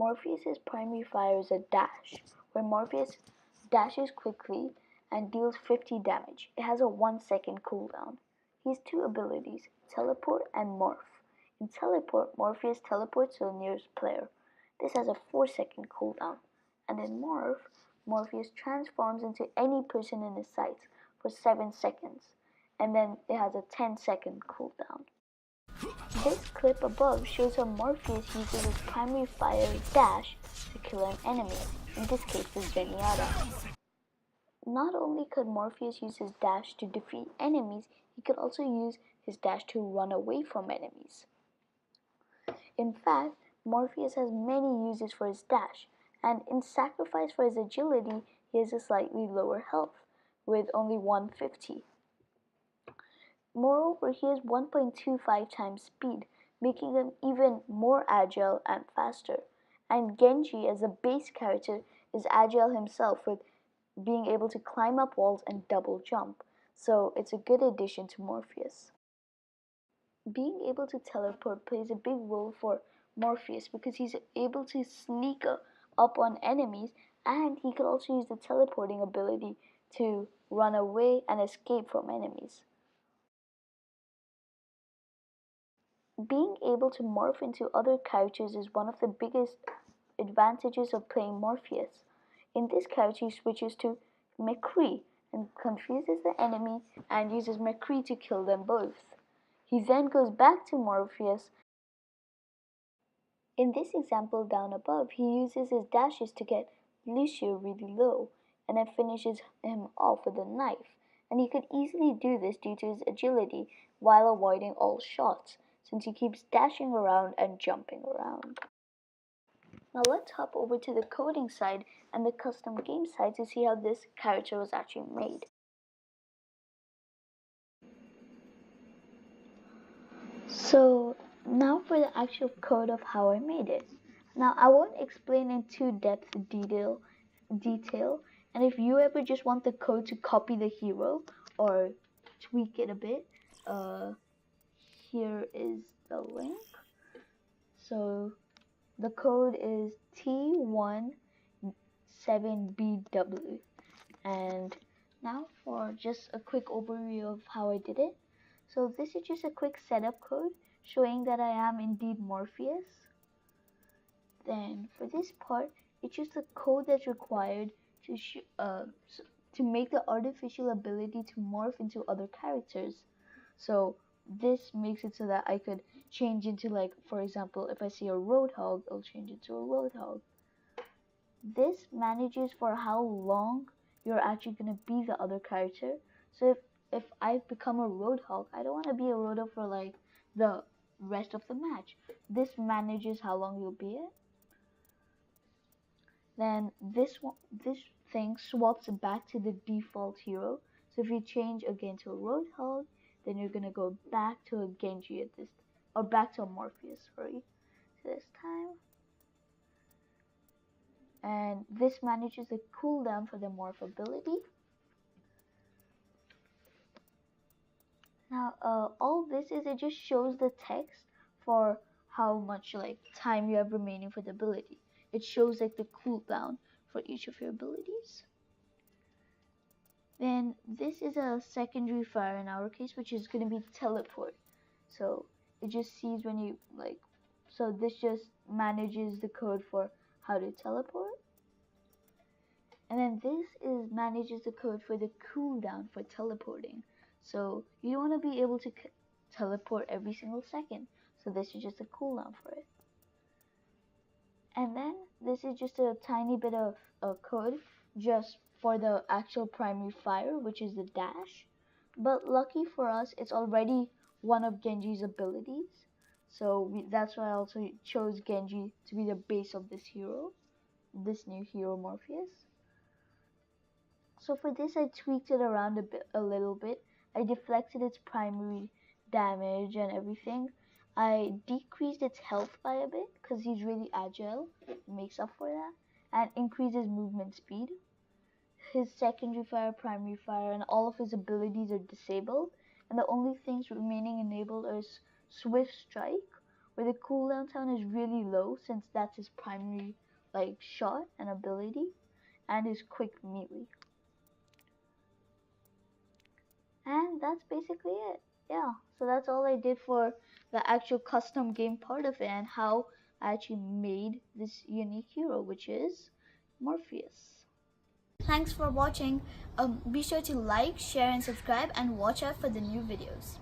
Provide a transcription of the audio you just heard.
Morpheus' primary fire is a dash, where Morpheus dashes quickly and deals 50 damage. It has a 1-second cooldown. He has two abilities, Teleport and Morph. In Teleport, Morpheus teleports to the nearest player. This has a 4-second cooldown. And in Morph, Morpheus transforms into any person in his sight for 7 seconds, and then it has a 10-second cooldown. This clip above shows how Morpheus uses his primary fire dash to kill an enemy, in this case the Zenyatta. Not only could Morpheus use his dash to defeat enemies, he could also use his dash to run away from enemies. In fact, Morpheus has many uses for his dash, and in sacrifice for his agility, he has a slightly lower health, with only 150. Moreover, he has 1.25 times speed, making him even more agile and faster. And Genji, as a base character, is agile himself with being able to climb up walls and double jump, so it's a good addition to Morpheus. Being able to teleport plays a big role for Morpheus because he's able to sneak up on enemies, and he could also use the teleporting ability to run away and escape from enemies. Being able to morph into other characters is one of the biggest advantages of playing Morpheus. In this character, he switches to McCree and confuses the enemy and uses McCree to kill them both. He then goes back to Morpheus. In this example down above, he uses his dashes to get Lucio really low and then finishes him off with a knife. And he could easily do this due to his agility while avoiding all shots, since he keeps dashing around and jumping around. Now let's hop over to the coding side and the custom game side to see how this character was actually made. So now for the actual code of how I made it. Now I won't explain in too depth detail, and if you ever just want the code to copy the hero or tweak it a bit, here is the link. So the code is T17BW. And now for just a quick overview of how I did it. So this is just a quick setup code showing that I am indeed Morpheus. Then for this part, it's just the code that's required to make the artificial ability to morph into other characters. So this makes it so that I could change into, like, for example, if I see a Roadhog, I'll change it to a Roadhog. This manages for how long you're actually going to be the other character. So if I've become a Roadhog, I don't want to be a Roadhog for like the rest of the match. This manages how long you'll be it. Then this thing swaps back to the default hero. So if you change again to a Roadhog, then you're gonna go back to a Genji at this, or back to a Morpheus, sorry, this time. And this manages the cooldown for the morph ability. Now, all this is, it just shows the text for how much like time you have remaining for the ability. It shows like the cooldown for each of your abilities. Then this is a secondary fire in our case, which is going to be teleport. So it just sees when you like. So this just manages the code for how to teleport. And then this is manages the code for the cooldown for teleporting. So you don't want to be able to teleport every single second. So this is just a cooldown for it. And then this is just a tiny bit of code just for the actual primary fire, which is the dash. But lucky for us, it's already one of Genji's abilities. So that's why I also chose Genji to be the base of this hero, this new hero Morpheus. So for this, I tweaked it around a little bit. I deflected its primary damage and everything. I decreased its health by a bit because he's really agile. It makes up for that. And increases movement speed. His secondary fire, primary fire, and all of his abilities are disabled. And the only things remaining enabled are Swift Strike, where the cooldown time is really low since that's his primary like shot and ability, and his quick melee. And that's basically it. Yeah, so that's all I did for the actual custom game part of it, and how I actually made this unique hero, which is Morphius. Thanks for watching. Be sure to like, share, and subscribe, and watch out for the new videos.